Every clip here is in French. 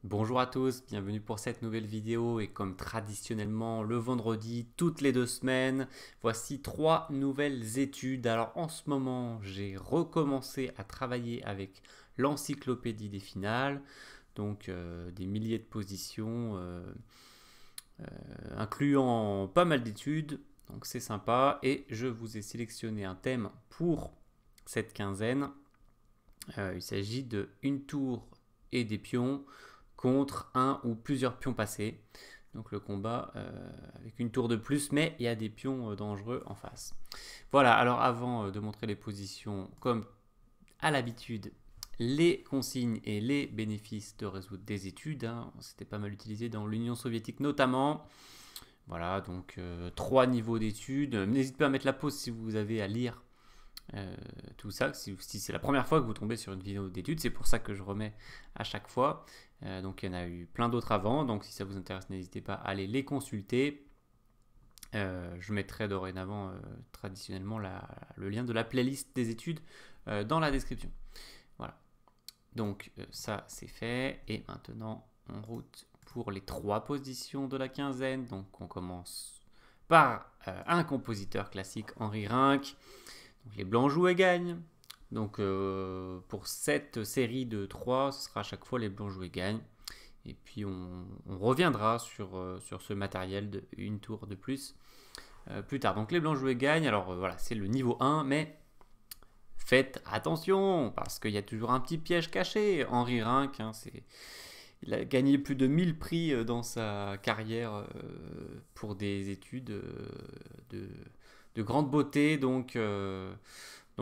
Bonjour à tous, bienvenue pour cette nouvelle vidéo et comme traditionnellement le vendredi, toutes les 2 semaines, voici 3 nouvelles études. Alors en ce moment, j'ai recommencé à travailler avec l'encyclopédie des finales, donc des milliers de positions, incluant pas mal d'études, donc c'est sympa. Et je vous ai sélectionné un thème pour cette quinzaine. Il s'agit de une tour et des pions contre un ou plusieurs pions passés. Donc le combat avec une tour de plus, mais il y a des pions dangereux en face. Voilà, alors avant de montrer les positions, comme à l'habitude, les consignes et les bénéfices de résoudre des études. C'était pas mal utilisé dans l'Union soviétique notamment. Voilà, donc 3 niveaux d'études. N'hésitez pas à mettre la pause si vous avez à lire tout ça. Si c'est la première fois que vous tombez sur une vidéo d'études, c'est pour ça que je remets à chaque fois. Donc il y en a eu plein d'autres avant, donc si ça vous intéresse, n'hésitez pas à aller les consulter. Je mettrai dorénavant traditionnellement le lien de la playlist des études dans la description. Voilà, donc ça c'est fait, et maintenant on route pour les 3 positions de la quinzaine. Donc on commence par un compositeur classique, Henri Rinck. Donc, les blancs jouent et gagnent. Donc pour cette série de 3, ce sera à chaque fois les blancs jouent et gagnent. Et puis on reviendra sur ce matériel de une tour de plus tard. Donc les blancs jouent et gagnent. Alors voilà, c'est le niveau 1, mais faites attention parce qu'il y a toujours un petit piège caché. Henri Rinck, il a gagné plus de 1000 prix dans sa carrière pour des études de grande beauté. Donc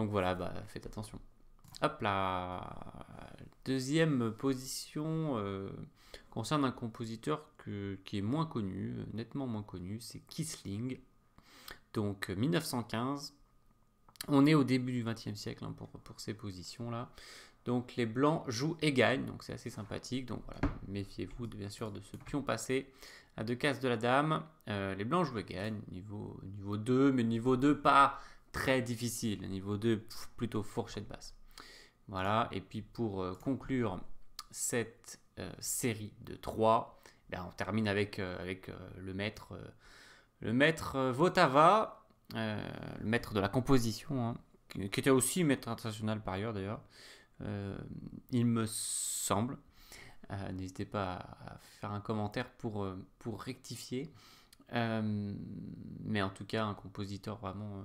voilà, faites attention. Hop là, deuxième position concerne un compositeur qui est moins connu, nettement moins connu, c'est Kisling. Donc 1915, on est au début du XXe siècle pour ces positions-là. Donc les blancs jouent et gagnent, donc c'est assez sympathique. Donc voilà, méfiez-vous bien sûr de ce pion passé à 2 cases de la dame. Les blancs jouent et gagnent, niveau 2, mais niveau 2 pas très difficile. Niveau 2, plutôt fourchette basse. Voilà, et puis pour conclure cette série de 3, on termine avec le maître Votava, le maître de la composition, qui était aussi maître international par ailleurs d'ailleurs, il me semble. N'hésitez pas à faire un commentaire pour rectifier. Mais en tout cas, un compositeur vraiment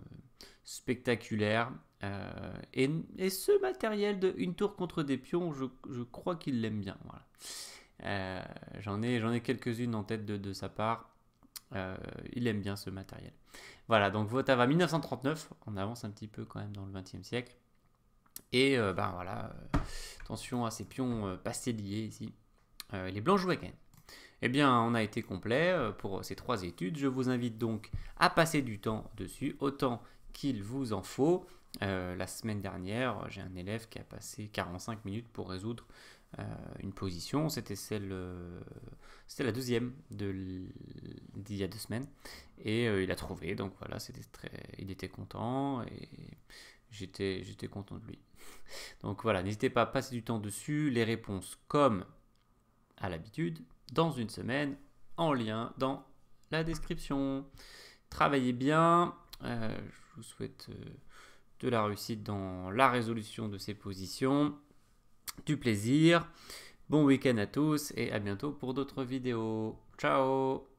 spectaculaire. Et ce matériel de une tour contre des pions, je crois qu'il l'aime bien. Voilà. J'en ai quelques-unes en tête de sa part. Il aime bien ce matériel. Voilà, donc Votava 1939, on avance un petit peu quand même dans le XXe siècle. Et voilà, attention à ces pions pastelliers ici. Les blancs jouent again. Eh bien, on a été complet pour ces 3 études. Je vous invite donc à passer du temps dessus, autant qu'il vous en faut. La semaine dernière, j'ai un élève qui a passé 45 minutes pour résoudre une position. C'était la deuxième d'il y a 2 semaines. Et il a trouvé, donc voilà, il était content et j'étais content de lui. Donc voilà, n'hésitez pas à passer du temps dessus. Les réponses, comme à l'habitude, dans une semaine, en lien dans la description. Travaillez bien, je vous souhaite de la réussite dans la résolution de ces positions, du plaisir, bon week-end à tous et à bientôt pour d'autres vidéos. Ciao!